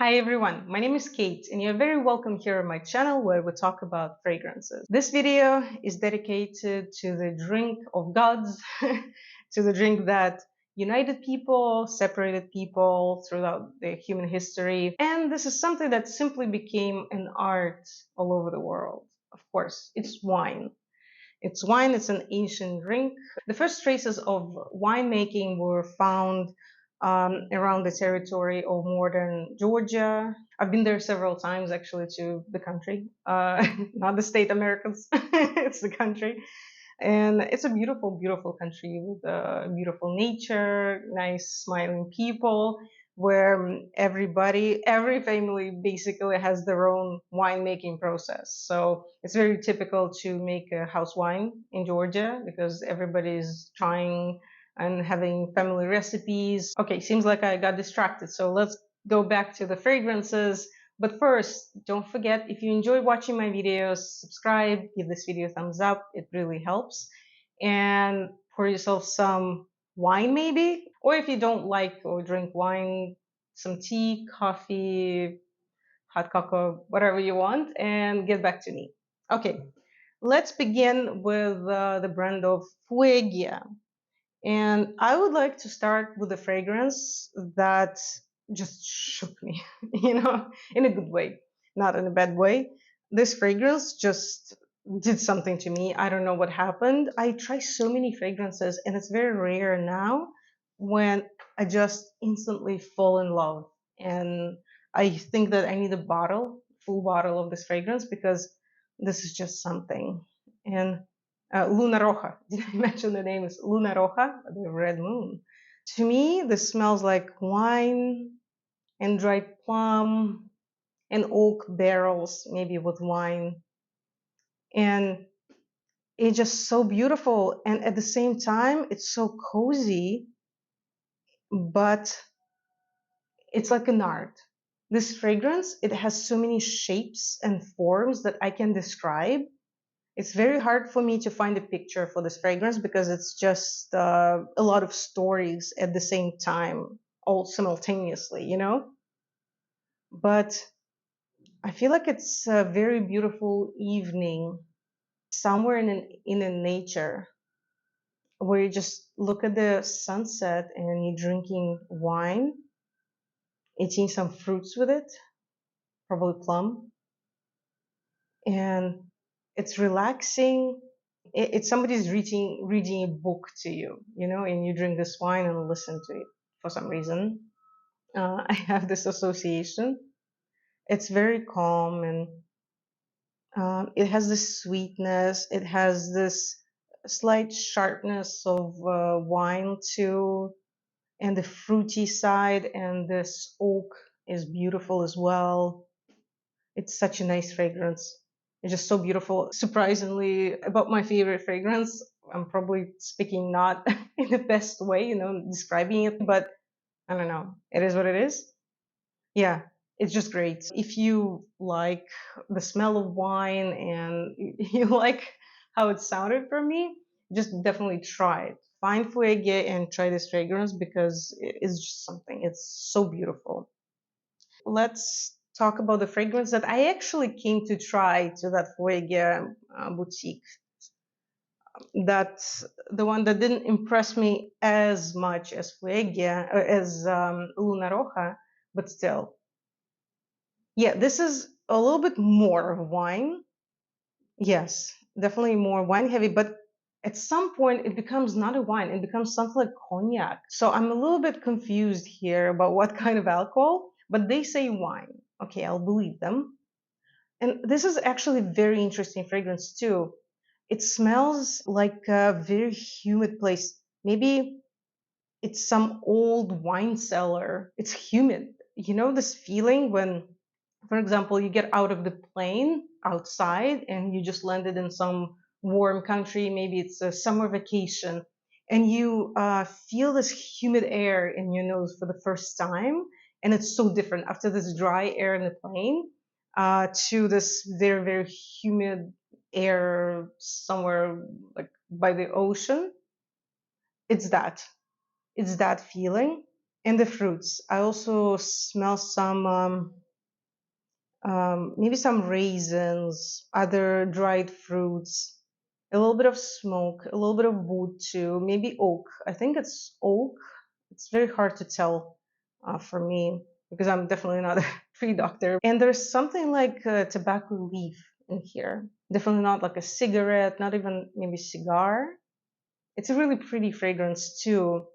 Hi everyone, my name is Kate and you're very welcome here on my channel where we talk about fragrances. This video is dedicated to the drink of gods, to the drink that united people, separated people throughout the human history. And this is something that simply became an art all over the world. Of course, it's wine. It's wine, it's an ancient drink. The first traces of winemaking were found around the territory of modern Georgia. I've been there several times actually to the country, not the state Americans, it's the country. And it's a beautiful, beautiful country with beautiful nature, nice, smiling people, where everybody, every family basically has their own winemaking process. So it's very typical to make a house wine in Georgia because everybody's trying and having family recipes. Okay, seems like I got distracted. So let's go back to the fragrances. But first, don't forget, if you enjoy watching my videos, subscribe, give this video a thumbs up. It really helps. And pour yourself some wine maybe. Or if you don't like or drink wine, some tea, coffee, hot cocoa, whatever you want, and get back to me. Okay, let's begin with the brand of Fueguia. And I would like to start with a fragrance that just shook me, in a good way, not in a bad way. This fragrance just did something to me. I don't know what happened. I try so many fragrances, and it's very rare now when I just instantly fall in love. And I think that I need a bottle, full bottle of this fragrance because this is just something. And Luna Roja. Did I mention the name is Luna Roja, the red moon? To me, this smells like wine and dried plum and oak barrels, maybe with wine. And it's just so beautiful. And at the same time, it's so cozy, but it's like an art. This fragrance, it has so many shapes and forms that I can describe. It's very hard for me to find a picture for this fragrance because it's just a lot of stories at the same time, all simultaneously. But I feel like it's a very beautiful evening somewhere in a nature where you just look at the sunset and you're drinking wine, eating some fruits with it, probably plum, and it's relaxing. It's somebody's reading a book to you, and you drink this wine and listen to it for some reason. I have this association. It's very calm and it has this sweetness. It has this slight sharpness of wine too, and the fruity side, and this oak is beautiful as well. It's such a nice fragrance. It's just so beautiful. Surprisingly, about my favorite fragrance, I'm probably speaking not in the best way, describing it, but I don't know. It is what it is. Yeah, it's just great. If you like the smell of wine and you like how it sounded for me, just definitely try it. Find Fueguia and try this fragrance because it's just something. It's so beautiful. Let's talk about the fragrance that I actually came to try to that Fueguia boutique. That's the one that didn't impress me as much as Fueguia, as Luna Roja, but still. Yeah, this is a little bit more of wine. Yes, definitely more wine heavy, but at some point it becomes not a wine, it becomes something like cognac. So I'm a little bit confused here about what kind of alcohol, but they say wine. Okay, I'll believe them. And this is actually a very interesting fragrance too. It smells like a very humid place. Maybe it's some old wine cellar. It's humid. You know this feeling when, for example, you get out of the plane outside and you just landed in some warm country. Maybe it's a summer vacation, and you feel this humid air in your nose for the first time, and it's so different after this dry air in the plane to this very very humid air somewhere like by the ocean. It's that. It's that feeling. And the fruits. I also smell some maybe some raisins, other dried fruits, a little bit of smoke, a little bit of wood too, maybe oak. I think it's oak. It's very hard to tell for me because I'm definitely not a tree doctor. And there's something like tobacco leaf in here. Definitely not like a cigarette, not even maybe cigar. It's a really pretty fragrance too.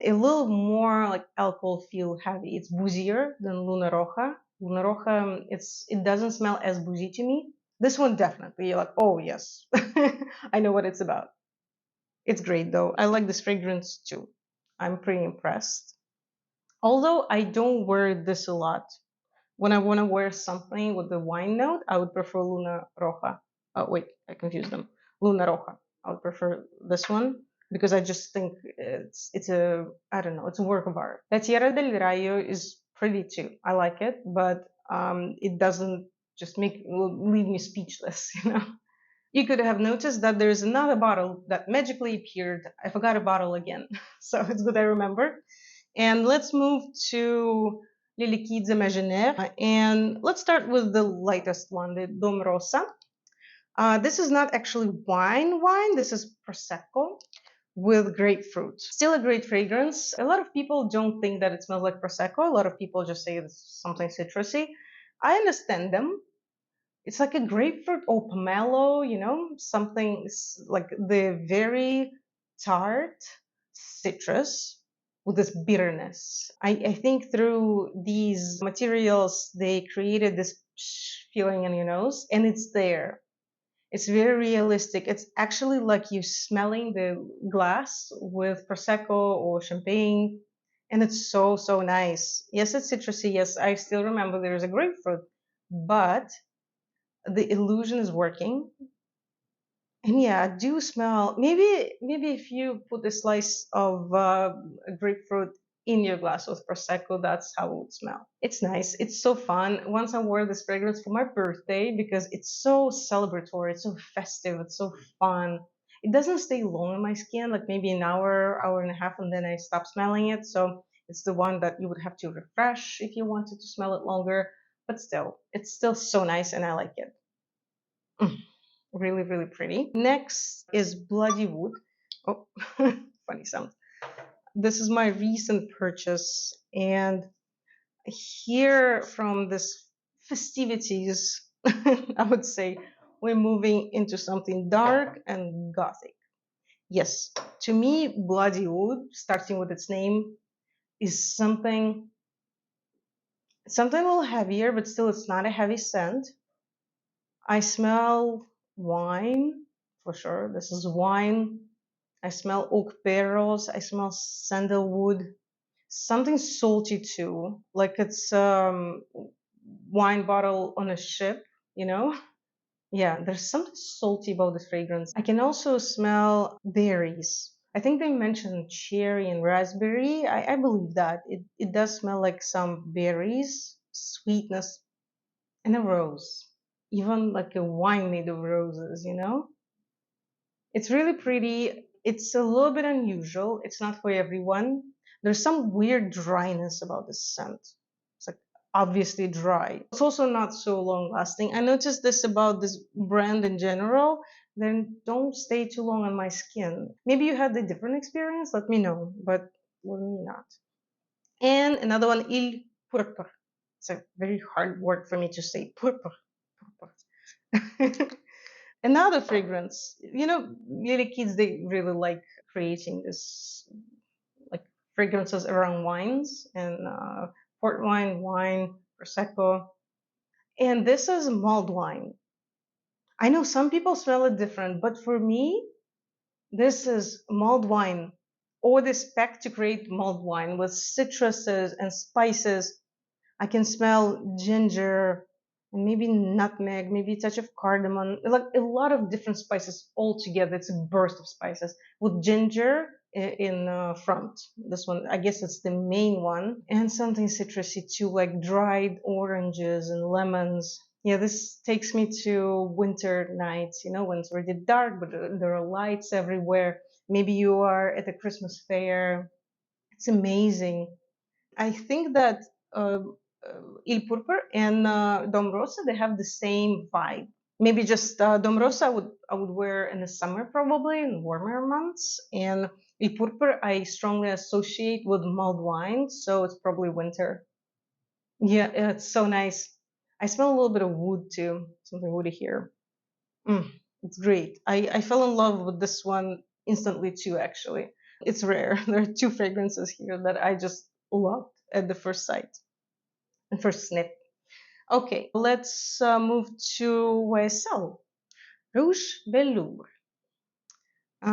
A little more like alcohol feel heavy. It's boozier than Luna Roja. Luna Roja, it doesn't smell as boozy to me. This one definitely, you're like, oh yes, I know what it's about. It's great though. I like this fragrance too. I'm pretty impressed. Although I don't wear this a lot. When I want to wear something with the wine note, I would prefer Luna Roja. Oh, wait, I confused them. Luna Roja. I would prefer this one because I just think it's a I don't know, it's a work of art. La Tierra del Rayo is pretty too. I like it, but it doesn't just leave me speechless, you know. You could have noticed that there's another bottle that magically appeared. I forgot a bottle again, so it's good I remember. And let's move to Les Liquides Imaginaires. And let's start with the lightest one, the Dom Rosa. This is not actually wine, this is Prosecco with grapefruit. Still a great fragrance. A lot of people don't think that it smells like Prosecco. A lot of people just say it's something citrusy. I understand them. It's like a grapefruit or pomelo, you know, something like the very tart citrus with this bitterness. I think through these materials, they created this feeling in your nose, and it's there. It's very realistic. It's actually like you smelling the glass with Prosecco or champagne, and it's so, so nice. Yes, it's citrusy. Yes, I still remember there is a grapefruit, but the illusion is working. And yeah, I do smell. Maybe if you put a slice of grapefruit in your glass with prosecco, that's how it would smell. It's nice. It's so fun. Once I wore this fragrance for my birthday because it's so celebratory. It's so festive. It's so fun. It doesn't stay long on my skin, like maybe an hour, hour and a half, and then I stop smelling it. So it's the one that you would have to refresh if you wanted to smell it longer. But still, it's still so nice, and I like it. Mm. Really, really pretty. Next is Bloody Wood. Oh, funny sound. This is my recent purchase, and here from this festivities, I would say we're moving into something dark and gothic. Yes, to me, Bloody Wood, starting with its name, is something a little heavier, but still it's not a heavy scent. I smell wine for sure. This is wine. I smell oak barrels. I smell sandalwood. Something salty too, like it's wine bottle on a ship, you know? Yeah, there's something salty about the fragrance. I can also smell berries. I think they mentioned cherry and raspberry. I believe that. It does smell like some berries, sweetness, and a rose. Even like a wine made of roses, you know? It's really pretty. It's a little bit unusual. It's not for everyone. There's some weird dryness about this scent. It's like obviously dry. It's also not so long lasting. I noticed this about this brand in general. Then don't stay too long on my skin. Maybe you had a different experience. Let me know, but let me not. And another one, il pourpre. It's a very hard word for me to say. Pourpre. Pourpre. Another fragrance. You know, little kids, they really like creating this like fragrances around wines and port wine, prosecco, and this is mulled wine. I know some people smell it different, but for me, this is mulled wine, or the spec to create mulled wine with citruses and spices. I can smell ginger and maybe nutmeg, maybe a touch of cardamom, like a lot of different spices all together. It's a burst of spices with ginger in front. This one, I guess it's the main one, and something citrusy too, like dried oranges and lemons. Yeah, this takes me to winter nights, you know, when it's already dark, but there are lights everywhere. Maybe you are at a Christmas fair. It's amazing. I think that Il Pourpre and Dom Rosa, they have the same vibe. Maybe just Dom Rosa I would wear in the summer, probably in warmer months, and Il Pourpre I strongly associate with mulled wine, so it's probably winter. Yeah, it's so nice. I smell a little bit of wood too, something woody here. It's great. I fell in love with this one instantly too, actually. It's rare. There are two fragrances here that I just loved at the first sight and first sniff. Okay, let's move to YSL. Rouge Velours.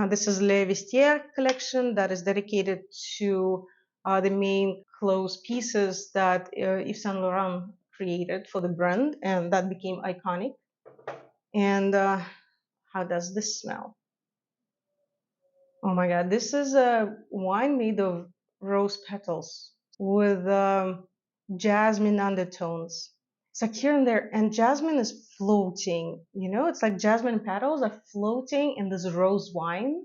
This is Le Vestiaire collection that is dedicated to the main clothes pieces that Yves Saint Laurent created for the brand, and that became iconic. And how does this smell? Oh my god, this is a wine made of rose petals with jasmine undertones. It's like here and there, and jasmine is floating. It's like jasmine petals are floating in this rose wine.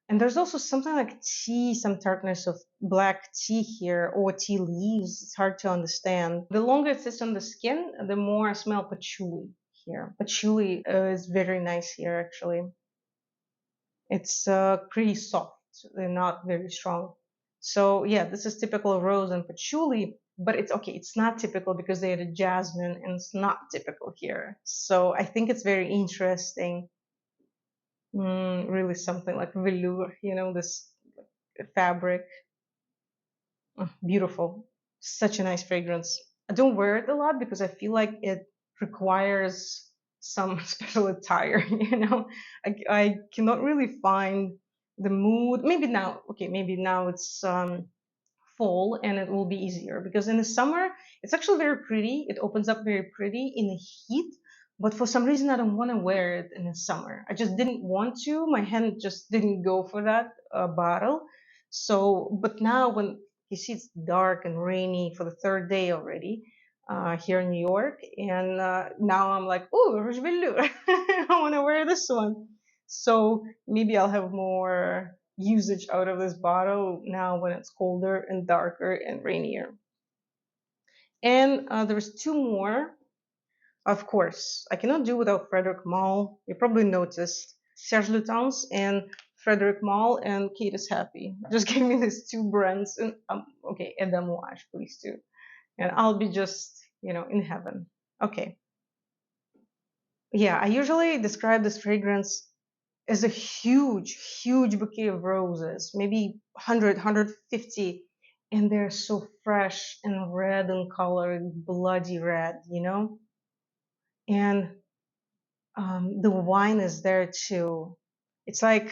And there's also something like tea, some tartness of black tea here, or tea leaves. It's hard to understand. The longer it sits on the skin, the more I smell patchouli here. Patchouli is very nice here, actually. It's pretty soft and not very strong. So yeah, this is typical rose and patchouli, but it's okay. It's not typical because they had a jasmine, and it's not typical here. So I think it's very interesting. Really something like velour, this fabric. Beautiful. Such a nice fragrance. I don't wear it a lot because I feel like it requires some special attire, I cannot really find the mood. Maybe now, okay, maybe now it's fall and it will be easier because in the summer it's actually very pretty. It opens up very pretty in the heat, but for some reason I don't want to wear it in the summer. I just didn't want to. My hand just didn't go for that bottle. So, but now when you see it's dark and rainy for the third day already here in New York, and now I'm like, oh, Rouge Velour. I want to wear this one. So maybe I'll have more usage out of this bottle now when it's colder and darker and rainier. And there's two more. Of course, I cannot do without Frederic Malle. You probably noticed Serge Lutens and Frederic Malle, and Kate is happy. Just give me these two brands, and okay, and Amouage, please too, and I'll be just in heaven. Okay, yeah, I usually describe this fragrance as a huge, huge bouquet of roses, maybe 100, 150, and they're so fresh and red in color, bloody red. And the wine is there too. It's like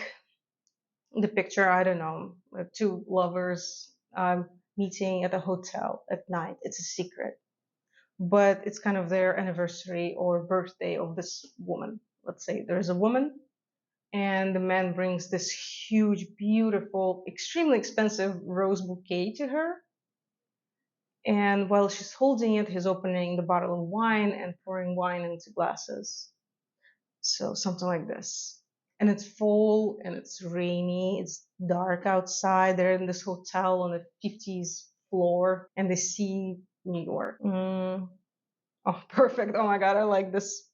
the picture, I don't know, two lovers meeting at a hotel at night. It's a secret, but it's kind of their anniversary or birthday of this woman. Let's say there's a woman, and the man brings this huge, beautiful, extremely expensive rose bouquet to her. And while she's holding it, he's opening the bottle of wine and pouring wine into glasses. So something like this. And it's fall and it's rainy, it's dark outside. They're in this hotel on the 50s floor and they see New York. Oh, perfect. Oh my God, I like this.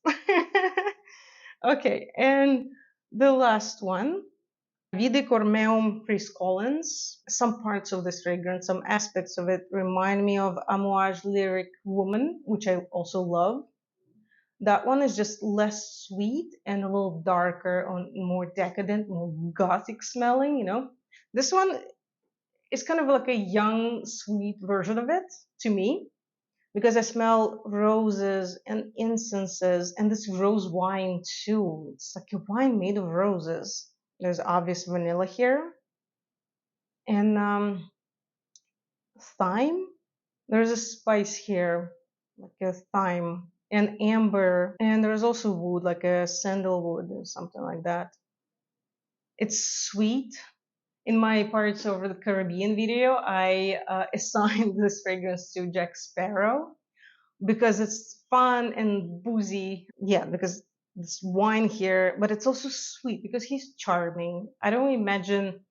Okay, and the last one, VideCorMeum Chris Collins. Some parts of this fragrance, some aspects of it remind me of Amouage Lyric Woman, which I also love. That one is just less sweet and a little darker, on more decadent, more gothic smelling. This one is kind of like a young, sweet version of it to me because I smell roses and incenses and this rose wine too. It's like a wine made of roses. There's obvious vanilla here and thyme. There's a spice here, like a thyme and amber, and there's also wood, like a sandalwood or something like that. It's sweet. In my Pirates Over the Caribbean video, I assigned this fragrance to Jack Sparrow because it's fun and boozy. Yeah, because it's wine here, but it's also sweet because he's charming. I don't imagine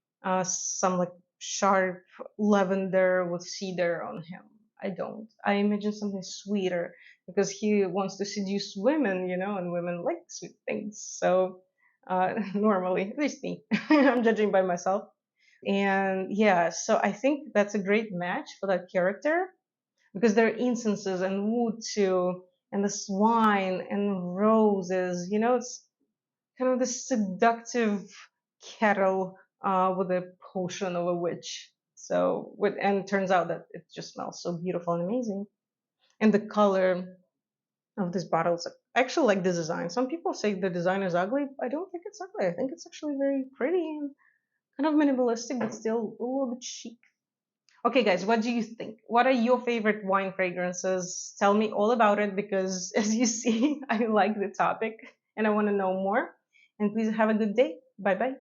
some like sharp lavender with cedar on him. I don't. I imagine something sweeter because he wants to seduce women, and women like sweet things. So normally, at least me, I'm judging by myself. And yeah, so I think that's a great match for that character because there are incenses and wood too, and the swine and roses. It's kind of this seductive kettle with a potion of a witch. So, and it turns out that it just smells so beautiful and amazing. And the color of this bottle is I actually like the design. Some people say the design is ugly. I don't think it's ugly. I think it's actually very pretty and kind of minimalistic, but still a little bit chic. Okay, guys, what do you think? What are your favorite wine fragrances? Tell me all about it because, as you see, I like the topic and I want to know more. And please have a good day. Bye bye.